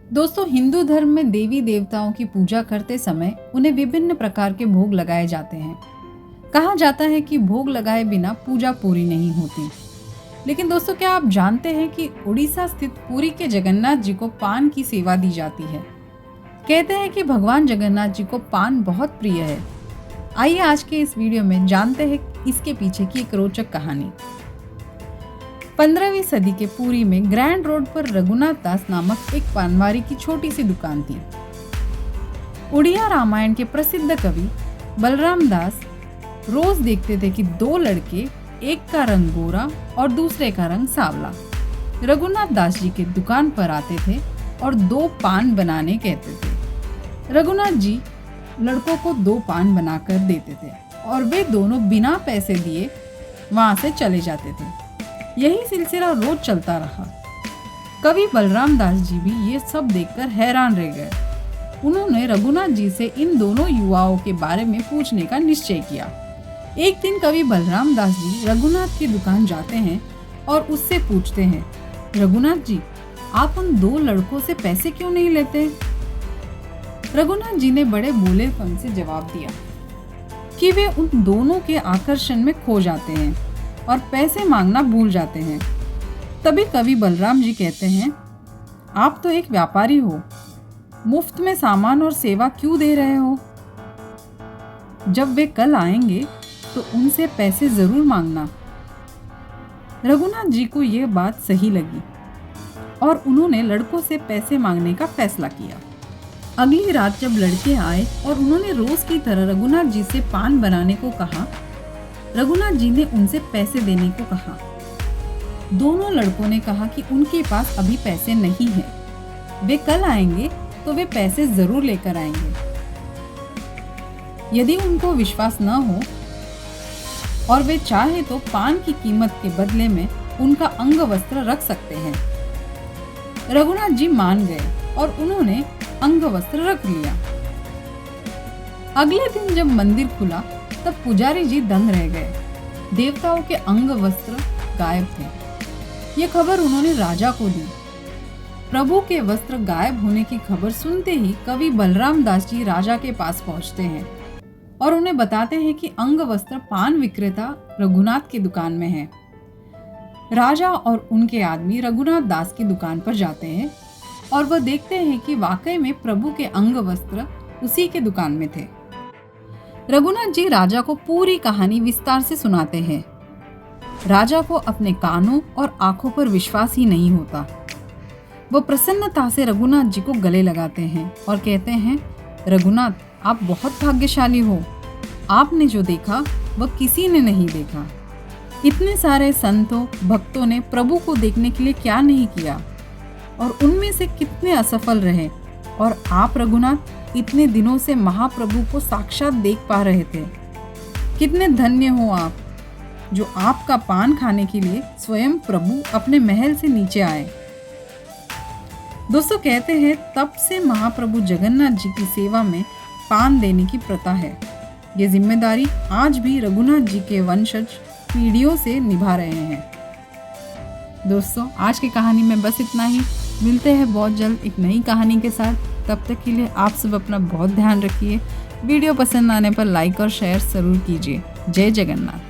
दोस्तों, हिंदू धर्म में देवी देवताओं की पूजा करते समय उन्हें विभिन्न प्रकार के भोग लगाए जाते हैं। कहा जाता है कि भोग लगाए बिना पूजा पूरी नहीं होती। लेकिन दोस्तों, क्या आप जानते हैं कि उड़ीसा स्थित पुरी के जगन्नाथ जी को पान की सेवा दी जाती है। कहते हैं कि भगवान जगन्नाथ जी को पान बहुत प्रिय है। आइए आज के इस वीडियो में जानते हैं इसके पीछे की एक रोचक कहानी। 15वीं सदी के पुरी में ग्रैंड रोड पर रघुनाथ दास नामक एक पानवारी की छोटी सी दुकान थी। उड़िया रामायण के प्रसिद्ध कवि बलराम दास रोज देखते थे कि दो लड़के, एक का रंग गोरा और दूसरे का रंग सांवला, रघुनाथ दास जी के दुकान पर आते थे और 2 पान बनाने कहते थे। रघुनाथ जी लड़कों को 2 पान बनाकर देते थे और वे दोनों बिना पैसे दिए वहां से चले जाते थे। यही सिलसिला रोज चलता रहा। कवि बलराम दास जी भी ये सब देखकर हैरान रह गए। उन्होंने रघुनाथ जी से इन दोनों युवाओं के बारे में पूछने का निश्चय किया। एक दिन कवि बलराम दास जी रघुनाथ की दुकान जाते हैं और उससे पूछते हैं, रघुनाथ जी, आप उन 2 लड़कों से पैसे क्यों नहीं लेते? रघुनाथ जी ने बड़े भोलेपन से जवाब दिया कि वे उन दोनों के आकर्षण में खो जाते हैं और पैसे मांगना भूल जाते हैं। तभी कवि बलराम जी कहते हैं, आप तो एक व्यापारी हो, मुफ्त में सामान और सेवा क्यों दे रहे हो? जब वे कल आएंगे तो उनसे पैसे जरूर मांगना। रघुनाथ जी को यह बात सही लगी और उन्होंने लड़कों से पैसे मांगने का फैसला किया। अगली रात जब लड़के आए और उन्होंने रोज की तरह रघुनाथ जी से पान बनाने को कहा, रघुनाथ जी ने उनसे पैसे देने को कहा। दोनों लड़कों ने कहा कि उनके पास अभी पैसे नहीं है, वे कल आएंगे तो वे पैसे जरूर लेकर आएंगे। यदि उनको विश्वास न हो और वे चाहे तो पान की कीमत के बदले में उनका अंग वस्त्र रख सकते हैं। रघुनाथ जी मान गए और उन्होंने अंग वस्त्र रख लिया। अगले दिन जब मंदिर खुला तब पुजारी जी दंग रह गए। देवताओं के अंग वस्त्र गायब थे। ये खबर उन्होंने राजा को दी। प्रभु के वस्त्र गायब होने की खबर सुनते ही कवि बलराम दास जी राजा के पास पहुंचते हैं और उन्हें बताते हैं कि अंग वस्त्र पान विक्रेता रघुनाथ की दुकान में है। राजा और उनके आदमी रघुनाथ दास की दुकान पर जाते हैं और वह देखते हैं कि वाकई में प्रभु के अंग वस्त्र उसी के दुकान में थे। रघुनाथ जी राजा को पूरी कहानी विस्तार से सुनाते हैं। राजा को अपने कानों और आंखों पर विश्वास ही नहीं होता। वो प्रसन्नता से रघुनाथ जी को गले लगाते हैं और कहते हैं, रघुनाथ, आप बहुत भाग्यशाली हो। आपने जो देखा वह किसी ने नहीं देखा। इतने सारे संतों भक्तों ने प्रभु को देखने के लिए क्या नहीं किया और उनमें से कितने असफल रहे, और आप रघुनाथ इतने दिनों से महाप्रभु को साक्षात देख पा रहे थे। कितने धन्य हो आप, जो आपका पान खाने के लिए स्वयं प्रभु अपने महल से नीचे आए। दोस्तों, कहते हैं तब से महाप्रभु जगन्नाथ जी की सेवा में पान देने की प्रथा है। ये जिम्मेदारी आज भी रघुनाथ जी के वंशज पीढ़ियों से निभा रहे हैं। दोस्तों, आज की कहानी में बस इतना ही। मिलते हैं बहुत जल्द एक नई कहानी के साथ। तब तक के लिए आप सब अपना बहुत ध्यान रखिए। वीडियो पसंद आने पर लाइक और शेयर जरूर कीजिए। जय जगन्नाथ।